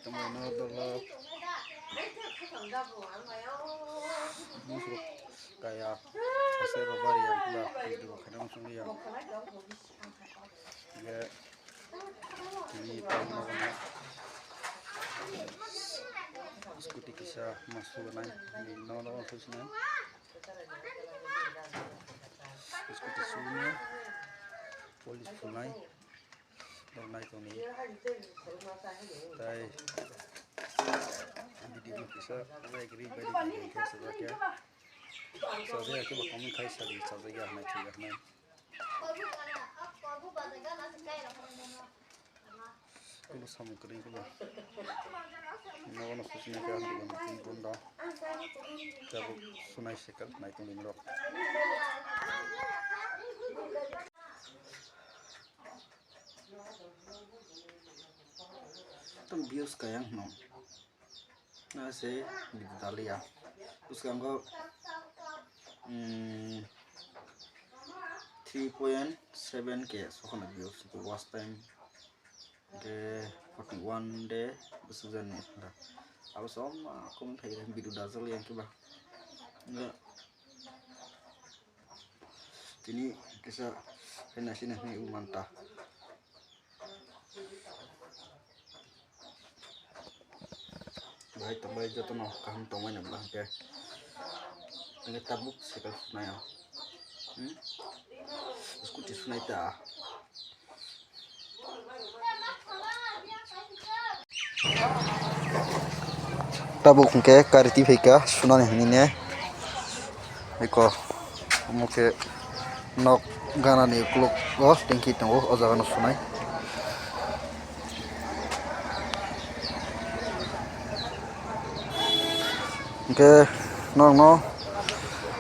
teman adalah musuh kayak hasil robar yang telah dibuat karena yang ya ini tahun skuti kisah masuk di nol khususnya skuti sungai polis sungai dan naik ini tay video kisah saya kiri bagi kisah saja saya ke kamu kai sadi saja ya naik ya naik kalau sama kering kalau nawan khususnya kan dengan timbun dah jauh sunai sekal naik ini merok tuh bios kayak no nah saya di Italia terus kan kau 3.7k so kan bios itu last time ke 41 day besujan nih aku sama aku mentai bidu dazzle yang coba enggak ini kisah kena sini nih mantap baik tambah jatuh noh kaham tongnya belah ke ini tabuk sekal sunai skuti sunai ta tabuk ke kariti fika sunai ini ne eko muke nok gana ni kluk oh tingki tunggu ozagan sunai ke no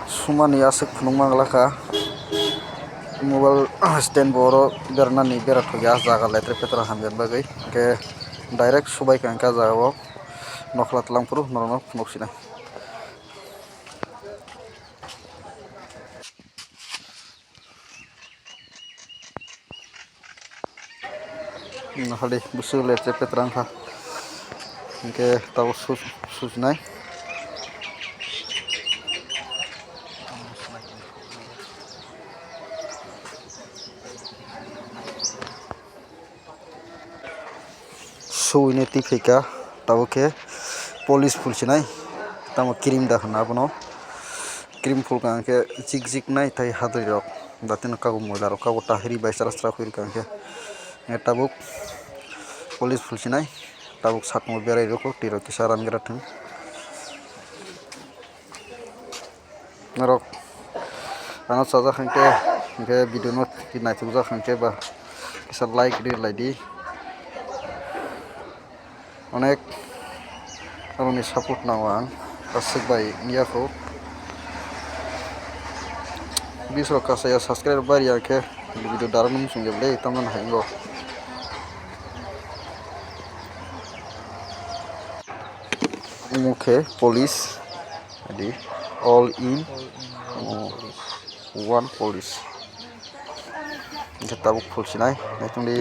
sumani asik phunung laka mobile stand boro berna ni berat ya jaga letre petra hamjan bagai ke direct subai kan ka jago noklat langpuru no noksina no hali busu letre petra ka ke tahu susnai so ini tifika tahu ke polis pulsi nai tamu kirim dah na bono kirim full kan ke jik nai tai hadri rok datin ka mola rok ka tahri bai sarastra khuir kan ke eta buk polis pulsi nai tabuk sak mo berai rok tiro kisaran gerathung narok ana saja kan ke video not kinai tuja kan ke ba kisar like di অনেক ধরনের support নাওয়ান Asik ভাই নিয়াকো বিশ কাছে subscribe বাড়ি আকে video দারুণ সঙ্গে বলে তেমন হাইব মুখে পুলিশ এডি অল ইন ওয়ান পুলিশ এটা তাবুক ফুলছিনাই নাইতুলি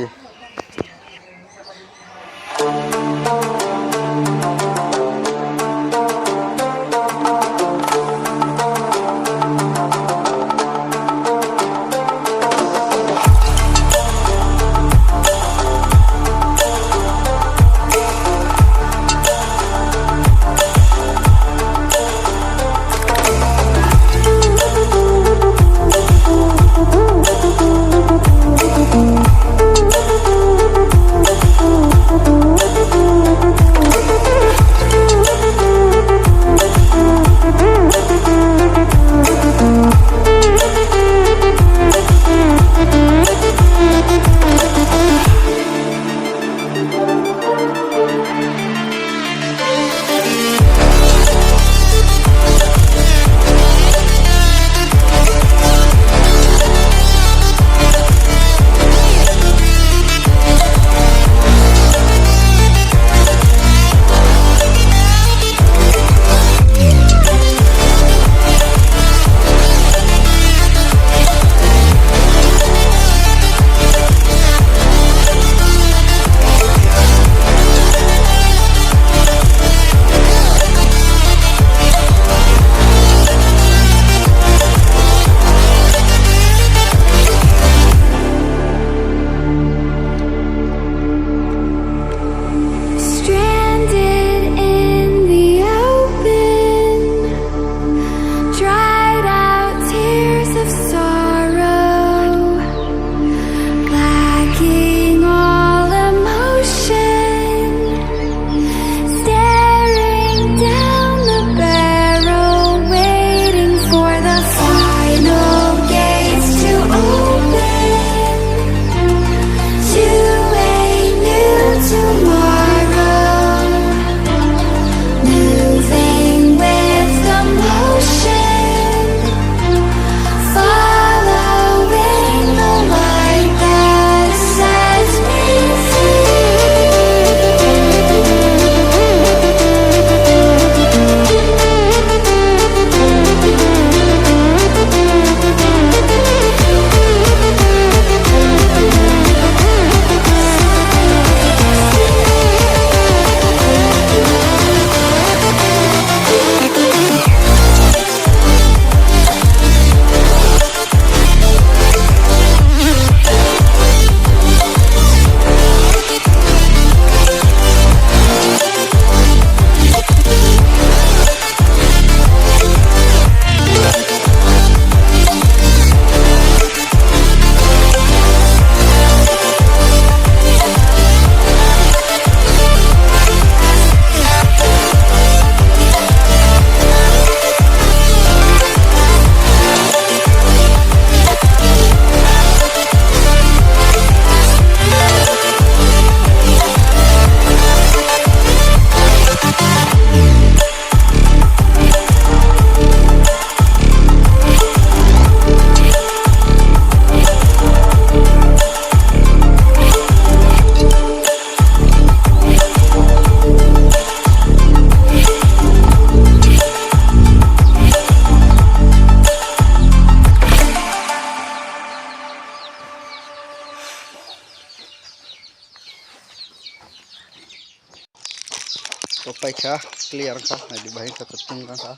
Topai kah clear kah nah di bahin ka tetung kah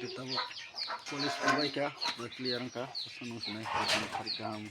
kita bu polis baik ya clear kah senang senang kita cari kamu